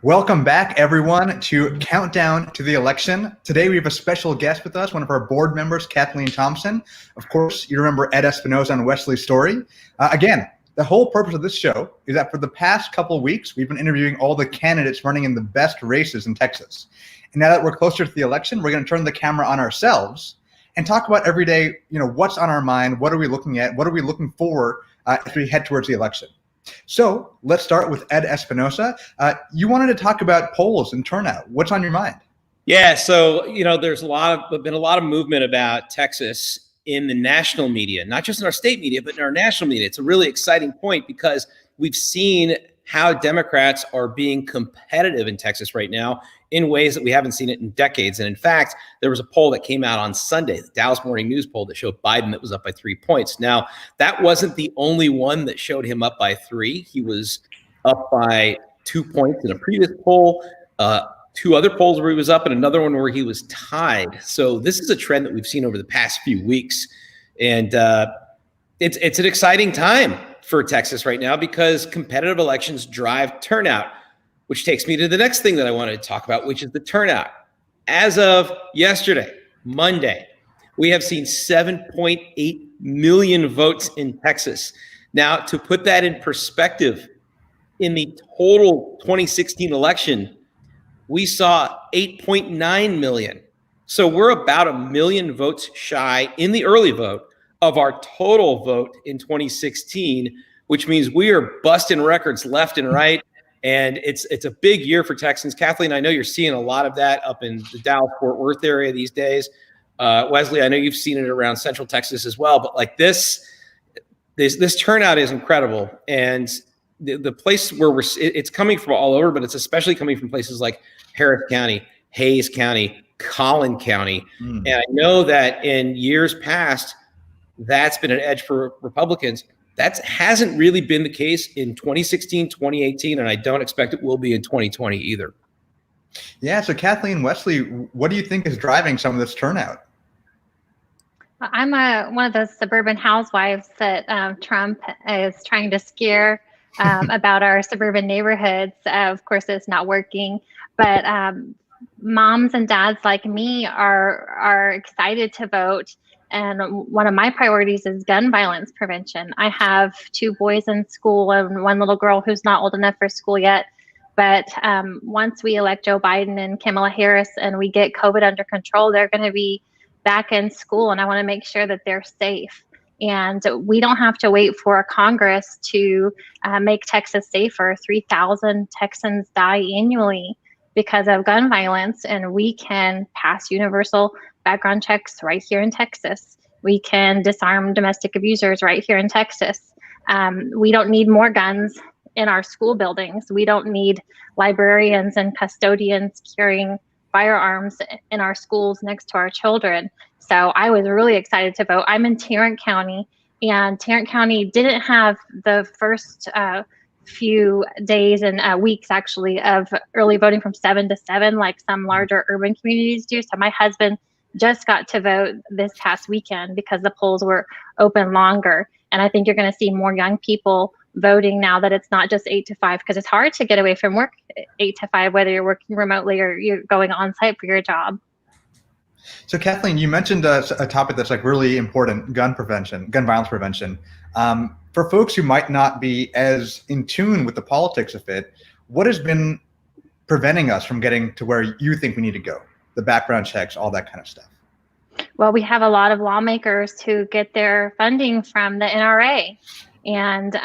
Welcome back, everyone, to Countdown to the Election. Today we have a special guest with us, one of our board members, Kathleen Thompson. Of course, you remember Ed Espinosa and Wesley Story. Again, the whole purpose of this show is that for the past couple of weeks, we've been interviewing all the candidates running in the best races in Texas. And now that we're closer to the election, we're going to turn the camera on ourselves and talk about every day, what's on our mind, what are we looking at, what are we looking for as we head towards the election. So let's start with Ed Espinosa. You wanted to talk about polls and turnout. What's on your mind? Yeah, so there's been a lot of movement about Texas in the national media, not just in our state media, but in our national media. It's a really exciting point because we've seen how Democrats are being competitive in Texas right now in ways that we haven't seen it in decades. And in fact, there was a poll that came out on Sunday, the Dallas Morning News poll, that showed Biden that was up by 3 points. Now, that wasn't the only one that showed him up by 3. He was up by 2 points in a previous poll, 2 other polls where he was up, and another one where he was tied. So this is a trend that we've seen over the past few weeks. And it's an exciting time for Texas right now because competitive elections drive turnout, which takes me to the next thing that I wanted to talk about, which is the turnout. As of yesterday, Monday, we have seen 7.8 million votes in Texas. Now, to put that in perspective, in the total 2016 election, we saw 8.9 million. So we're about 1 million votes shy in the early vote of our total vote in 2016, which means we are busting records left and right. And it's a big year for Texans. Kathleen, I know you're seeing a lot of that up in the Dallas-Fort Worth area these days. Wesley, I know you've seen it around Central Texas as well. But like this turnout is incredible. And the place where it's coming from all over, but it's especially coming from places like Harris County, Hayes County, Collin County. And I know that in years past, that's been an edge for Republicans. That hasn't really been the case in 2016, 2018, and I don't expect it will be in 2020 either. Yeah, so Kathleen, Wesley, what do you think is driving some of this turnout? I'm one of those suburban housewives that Trump is trying to scare about our suburban neighborhoods. Of course, it's not working, but moms and dads like me are excited to vote. And one of my priorities is gun violence prevention. I have 2 boys in school and 1 little girl who's not old enough for school yet. But once we elect Joe Biden and Kamala Harris and we get COVID under control, they're going to be back in school. And I want to make sure that they're safe. And we don't have to wait for Congress to make Texas safer. 3,000 Texans die annually because of gun violence, and we can pass universal background checks right here in Texas. We can disarm domestic abusers right here in Texas. We don't need more guns in our school buildings. We don't need librarians and custodians carrying firearms in our schools next to our children. So I was really excited to vote. I'm in Tarrant County, and Tarrant County didn't have the first few days and weeks actually of early voting from 7 to 7 like some larger urban communities do. So my husband just got to vote this past weekend because the polls were open longer. And I think you're going to see more young people voting now that it's not just 8 to 5, because it's hard to get away from work 8 to 5, whether you're working remotely or you're going on site for your job. So Kathleen, you mentioned a topic that's like really important, gun violence prevention. For folks who might not be as in tune with the politics of it, what has been preventing us from getting to where you think we need to go? The background checks, all that kind of stuff. Well, we have a lot of lawmakers who get their funding from the NRA. And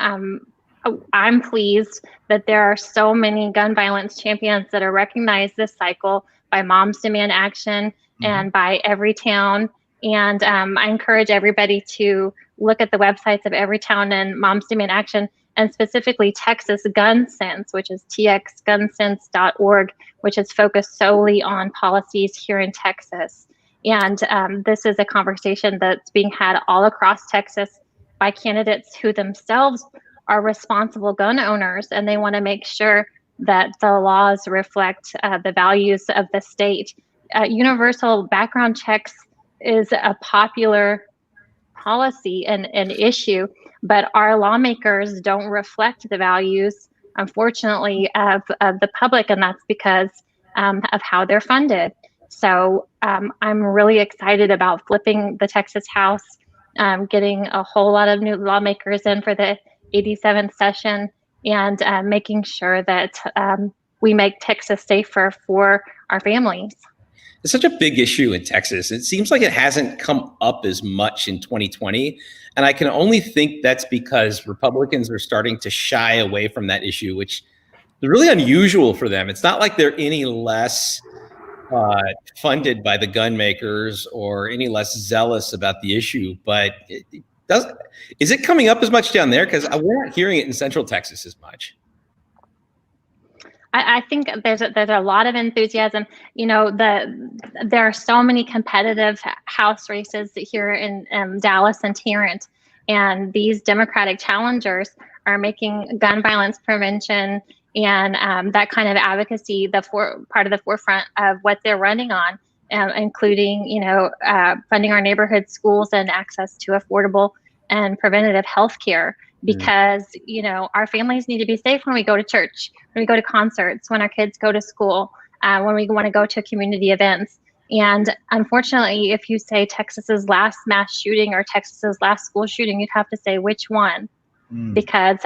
I'm pleased that there are so many gun violence champions that are recognized this cycle by Moms Demand Action and by Everytown. And I encourage everybody to look at the websites of Everytown and Moms Demand Action, and specifically Texas Gun Sense, which is txgunsense.org, which is focused solely on policies here in Texas. And this is a conversation that's being had all across Texas by candidates who themselves are responsible gun owners, and they want to make sure that the laws reflect the values of the state. Universal background checks is a popular policy and an issue, but our lawmakers don't reflect the values unfortunately, of the public, and that's because of how they're funded. So I'm really excited about flipping the Texas House, getting a whole lot of new lawmakers in for the 87th session, and making sure that we make Texas safer for our families. It's such a big issue in Texas. It seems like it hasn't come up as much in 2020. And I can only think that's because Republicans are starting to shy away from that issue, which is really unusual for them. It's not like they're any less funded by the gun makers or any less zealous about the issue, but is it coming up as much down there? Because we're not hearing it in Central Texas as much. I think there's a lot of enthusiasm. There are so many competitive House races here in Dallas and Tarrant, and these Democratic challengers are making gun violence prevention and that kind of advocacy part of the forefront of what they're running on, including funding our neighborhood schools and access to affordable and preventative health care. Because our families need to be safe when we go to church, when we go to concerts, when our kids go to school, when we want to go to community events. And unfortunately, if you say Texas's last mass shooting or Texas's last school shooting, you'd have to say which one, because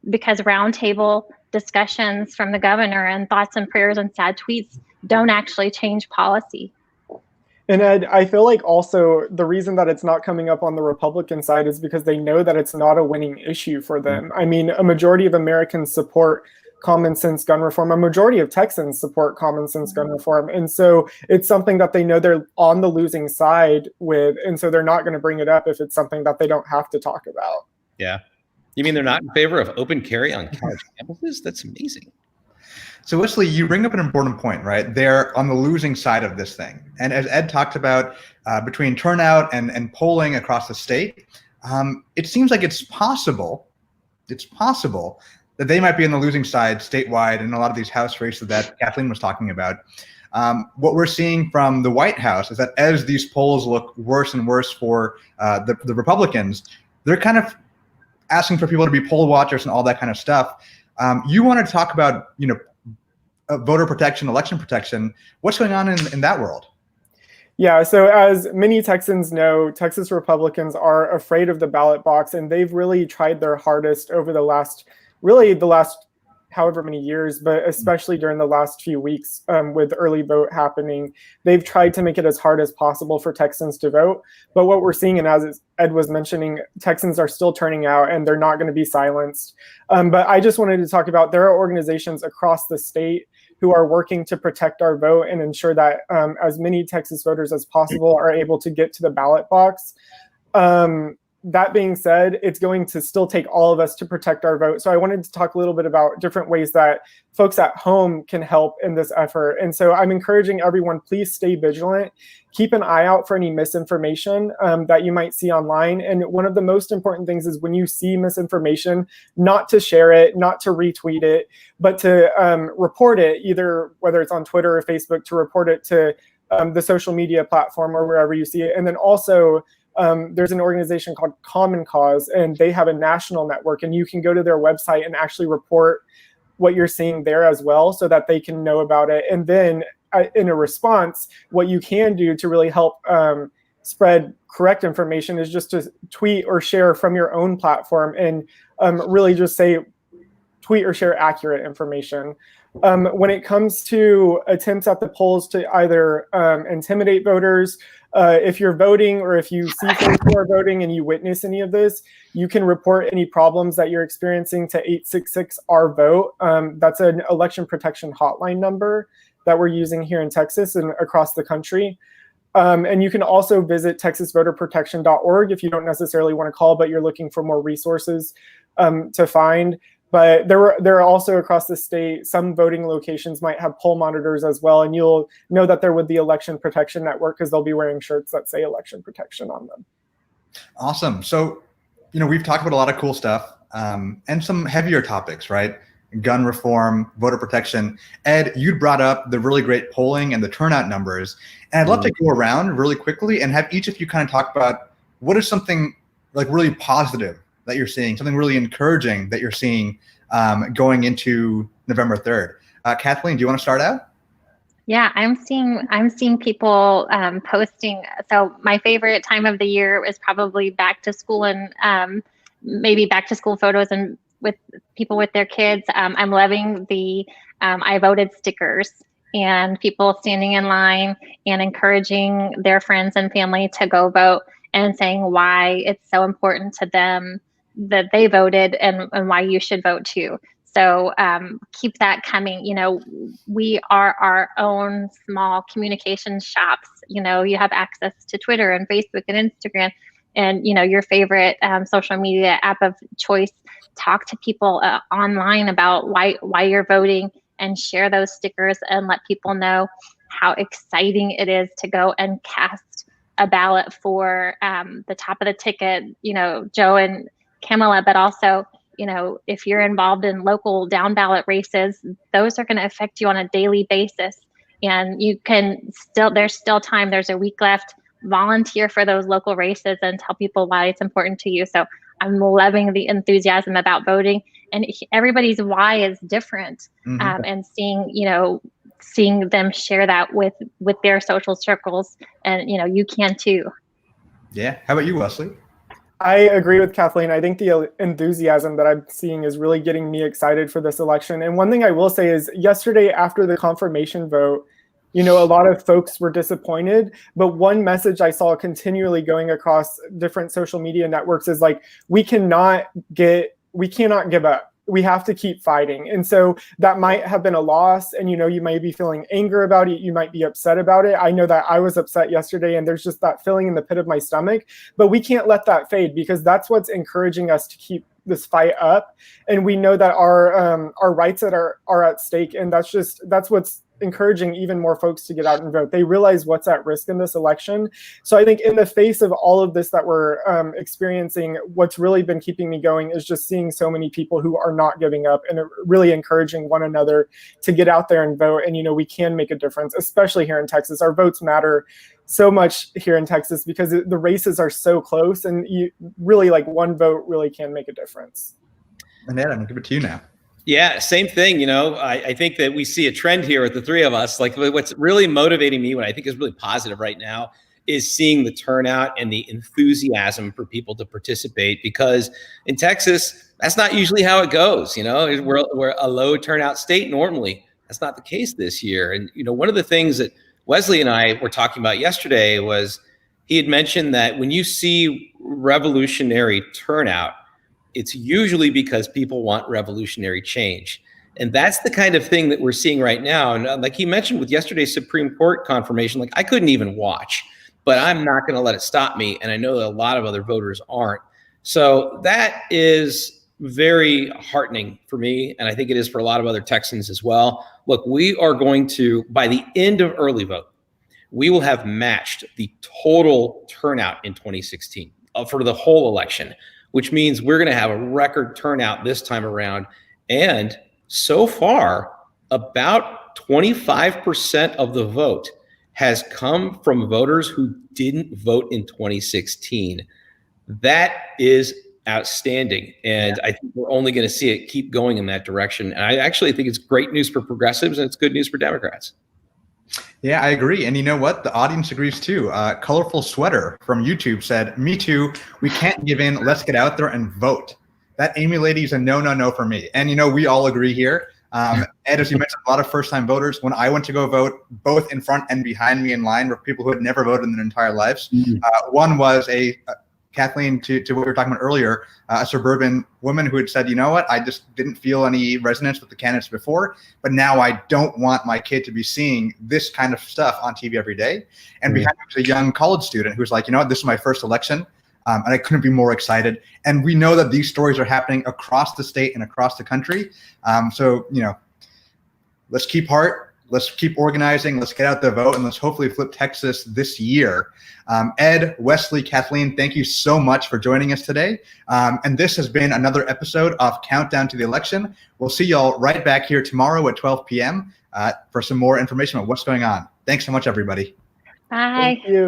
roundtable discussions from the governor and thoughts and prayers and sad tweets don't actually change policy. And Ed, I feel like also the reason that it's not coming up on the Republican side is because they know that it's not a winning issue for them. I mean, a majority of Americans support common sense gun reform. A majority of Texans support common sense gun reform. And so it's something that they know they're on the losing side with. And so they're not going to bring it up if it's something that they don't have to talk about. Yeah. You mean they're not in favor of open carry on college campuses? That's amazing. So Wesley, you bring up an important point, right? They're on the losing side of this thing. And as Ed talked about, between turnout and polling across the state, it seems like it's possible that they might be on the losing side statewide in a lot of these House races that Kathleen was talking about. What we're seeing from the White House is that as these polls look worse and worse for the Republicans, they're kind of asking for people to be poll watchers and all that kind of stuff. You want to talk about, voter protection, election protection. What's going on in that world? Yeah, so as many Texans know, Texas Republicans are afraid of the ballot box, and they've really tried their hardest over the last however many years, but especially during the last few weeks with early vote happening. They've tried to make it as hard as possible for Texans to vote. But what we're seeing, and as Ed was mentioning, Texans are still turning out and they're not going to be silenced. But I just wanted to talk about there are organizations across the state who are working to protect our vote and ensure that as many Texas voters as possible are able to get to the ballot box. That being said, it's going to still take all of us to protect our vote. So I wanted to talk a little bit about different ways that folks at home can help in this effort. And so I'm encouraging everyone, please stay vigilant. Keep an eye out for any misinformation that you might see online. And one of the most important things is when you see misinformation, not to share it, not to retweet it, but to report it, either whether it's on Twitter or Facebook, to report it to the social media platform or wherever you see it. And then also, there's an organization called Common Cause, and they have a national network, and you can go to their website and actually report what you're seeing there as well so that they can know about it. And then in a response, what you can do to really help spread correct information is just to tweet or share from your own platform and really just say, tweet or share accurate information. When it comes to attempts at the polls to either intimidate voters, if you're voting or if you see folks who are voting and you witness any of this, you can report any problems that you're experiencing to 866-OUR-VOTE. That's an election protection hotline number that we're using here in Texas and across the country. And you can also visit texasvoterprotection.org if you don't necessarily want to call, but you're looking for more resources to find. But there are also across the state, some voting locations might have poll monitors as well. And you'll know that they're with the Election Protection Network because they'll be wearing shirts that say election protection on them. Awesome. So, we've talked about a lot of cool stuff and some heavier topics, right? Gun reform, voter protection. Ed, you brought up the really great polling and the turnout numbers. And I'd love to go around really quickly and have each of you kind of talk about what is something like really positive that you're seeing, something really encouraging that you're seeing going into November 3rd. Kathleen, do you want to start out? Yeah, I'm seeing people posting. So my favorite time of the year is probably back to school and maybe back to school photos and with people with their kids. I'm loving the I voted stickers and people standing in line and encouraging their friends and family to go vote and saying why it's so important to them that they voted and why you should vote too. So keep that coming. You know, we are our own small communication shops. You know, you have access to Twitter and Facebook and Instagram and, you know, your favorite social media app of choice. Talk to people online about why you're voting and share those stickers and let people know how exciting it is to go and cast a ballot for the top of the ticket, you know, Joe and Kamala, but also, you know, if you're involved in local down ballot races, those are going to affect you on a daily basis. And you can there's still time. There's a week left. Volunteer for those local races and tell people why it's important to you. So I'm loving the enthusiasm about voting, and everybody's why is different. And seeing them share that with their social circles, and, you know, you can too. Yeah. How about you, Wesley? I agree with Kathleen. I think the enthusiasm that I'm seeing is really getting me excited for this election. And one thing I will say is yesterday after the confirmation vote, you know, a lot of folks were disappointed, but one message I saw continually going across different social media networks is like, we cannot give up. We have to keep fighting. And so that might have been a loss. And, you know, you might be feeling anger about it. You might be upset about it. I know that I was upset yesterday and there's just that feeling in the pit of my stomach, but we can't let that fade because that's what's encouraging us to keep this fight up. And we know that our rights that are at stake. And that's what's encouraging even more folks to get out and vote. They realize what's at risk in this election. So I think in the face of all of this that we're experiencing, what's really been keeping me going is just seeing so many people who are not giving up and really encouraging one another to get out there and vote. And, you know, we can make a difference, especially here in Texas. Our votes matter so much here in Texas because the races are so close, and you really, like, one vote really can make a difference. And Ed, I'm gonna give it to you now. Yeah, same thing. You know, I think that we see a trend here with the three of us. Like, what's really motivating me, what I think is really positive right now, is seeing the turnout and the enthusiasm for people to participate. Because in Texas, that's not usually how it goes. You know, we're a low turnout state normally. That's not the case this year. And, you know, one of the things that Wesley and I were talking about yesterday was he had mentioned that when you see revolutionary turnout, it's usually because people want revolutionary change. And that's the kind of thing that we're seeing right now. And like he mentioned with yesterday's Supreme Court confirmation, like I couldn't even watch, but I'm not going to let it stop me. And I know that a lot of other voters aren't. So that is very heartening for me. And I think it is for a lot of other Texans as well. Look, we are going to, by the end of early vote, we will have matched the total turnout in 2016 for the whole election, which means we're going to have a record turnout this time around. And so far, about 25% of the vote has come from voters who didn't vote in 2016. That is outstanding. And I think we're only going to see it keep going in that direction. And I actually think it's great news for progressives and it's good news for Democrats. Yeah, I agree. And you know what? The audience agrees too. Colorful Sweater from YouTube said, "Me too. We can't give in. Let's get out there and vote." That Amy lady is a no for me. And, you know, we all agree here. Ed, as you mentioned, a lot of first-time voters. When I went to go vote, both in front and behind me in line were people who had never voted in their entire lives. One was Kathleen, to what we were talking about earlier, a suburban woman who had said, you know what, I just didn't feel any resonance with the candidates before, but now I don't want my kid to be seeing this kind of stuff on TV every day. And behind me was a young college student who was like, you know what, this is my first election, and I couldn't be more excited. And we know that these stories are happening across the state and across the country. So, you know, let's keep heart. Let's keep organizing. Let's get out the vote, and let's hopefully flip Texas this year. Ed, Wesley, Kathleen, thank you so much for joining us today. And this has been another episode of Countdown to the Election. We'll see y'all right back here tomorrow at 12 p.m. For some more information on what's going on. Thanks so much, everybody. Bye. Thank you.